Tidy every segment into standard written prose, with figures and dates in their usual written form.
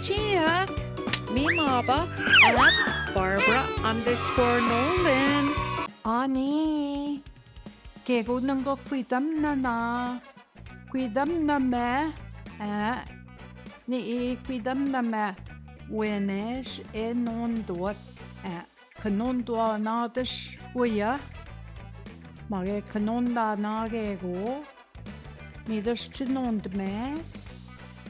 Chia, me Maba, at Barbara_Nolan. 아니, 개구는 거 귀담나나? 귀담나매? 아, 니 귀담나매? Wenesh non dort, kanon do nadish goya. Mage kanon da nagego. Midas chinond me.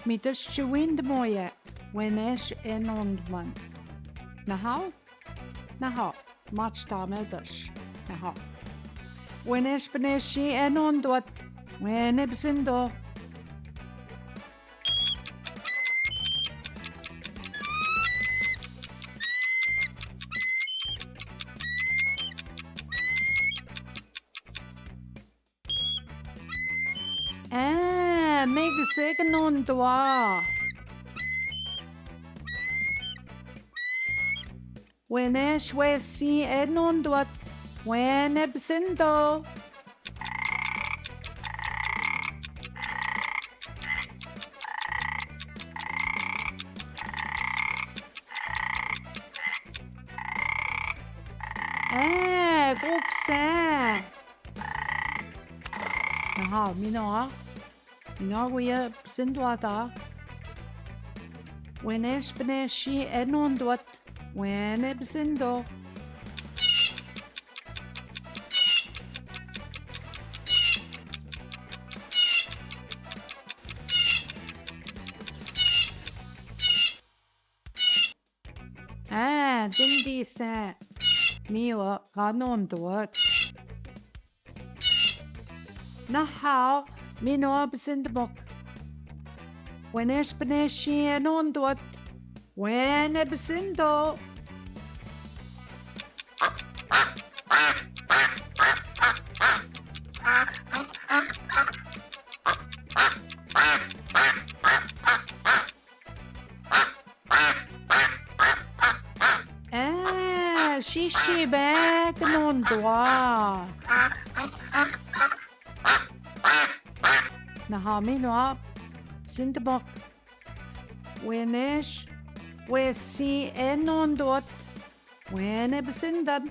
Midas chiwind moye. Wenesh non man. Nahau? Nahau. Match damedash. Nahau. Wenesh beneshi non dort. Wenebsindo. Meg säkert någon då. When är Schwesi är någon då? When är besindo? Goxe. Jaha, mina. Mingaguya Sindwada. Wenesh Beneshi Enondwat. Wenebsindo. Dindi sa. Mio Ganondwat. Nahau. Mino besindbok. Wenesh beneshi enondot. Wene besindo. Shishi back nondwa. Nahamino Sindabok Wenesh We si enondot Wene besindad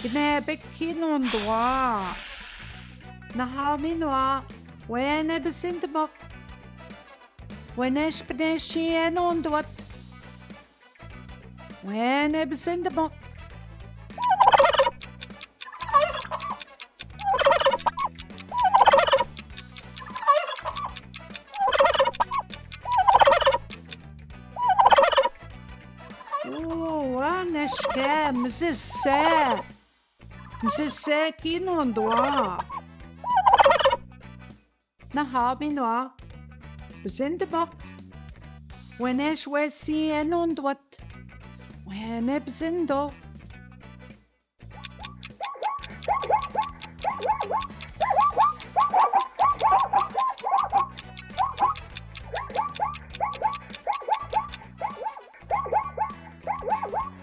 Gnebek kinondwa Nahaminoa, wene besindabok. Wenesh beneshi enondwat. Wene besindabok. Waneshke, Mrs. Se kinondwa. Nahaminoa besindabok. Wenesh wesi enondwat. Wene besindo.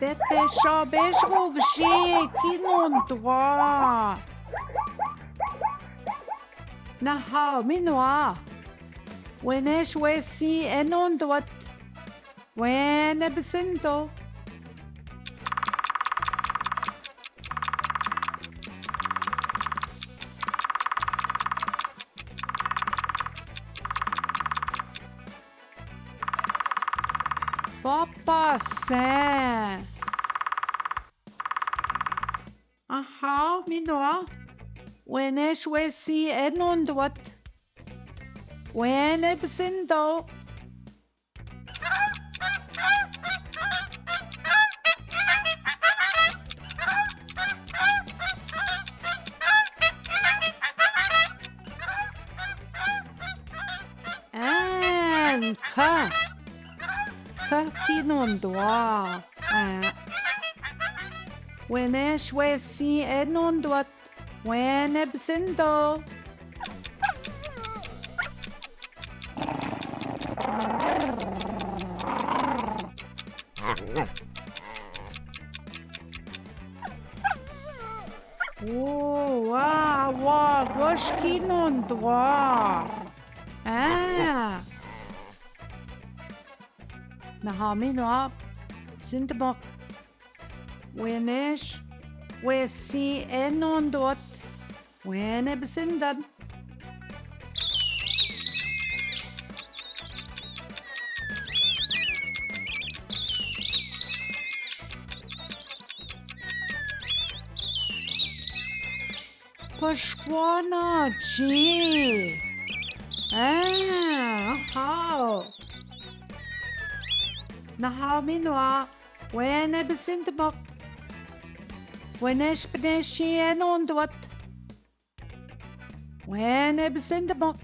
Pepe shabesh rogshi kinondwa. Nahaminoa. Wenesh wesi enondwat. Wene besindo. Papa se. Aha, minoa. Wenesh wesi enondwat. Wene besindo. Ka kinondwa. Wenesh wesi enondwat. Wene besindo. Gosh kinon dwa. Nahami no Sindabok. Wenish. We see enon dot. When ebsindad. Pashwana chi. How? Nahami noa. When ebsindabok. When espneshi enon dot. When ebsindabok.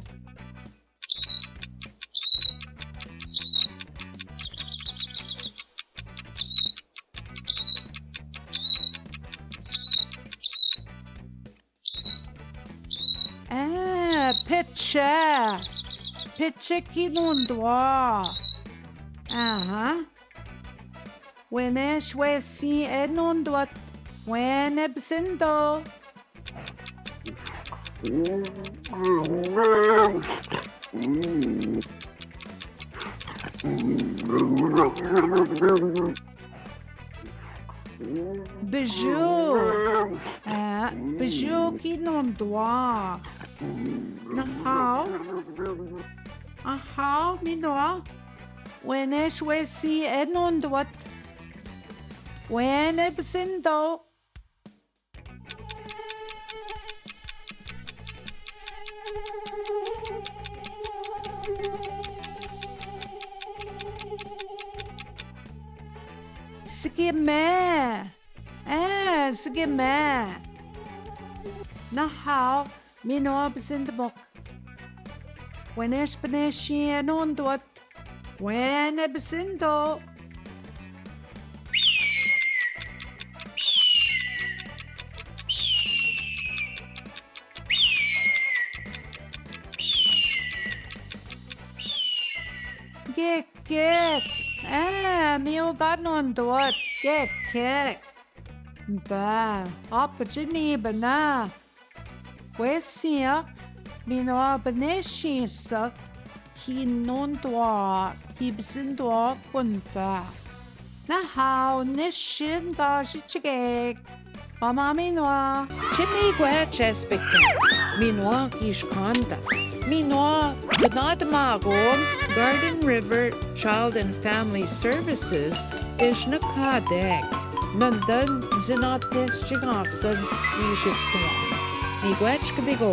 Pitche kinundwa. When eshwesi enundwat. When ebsindo. Bijou. Bijou kinundwa. How? How, Minoa? When eshwesi enundwat. When ebsindo. Skime. Skime. How? Minoa besindabok. When espneshi enundwat. When ebsindo. Gek. Mio ganon dot. Gek. Ba. Opportunity bana. Wesiak. Mino beneshi sak. He non dwa. He besindwa kunta. How nishin da shichigek. Mama minoa. Chimigwe chespika. Minoa ishkanda. Minoa Gnadamagon, Garden River Child and Family Services, Ishnakadek. Nandan zinates chigasan ishikwa. Migwech kadigo.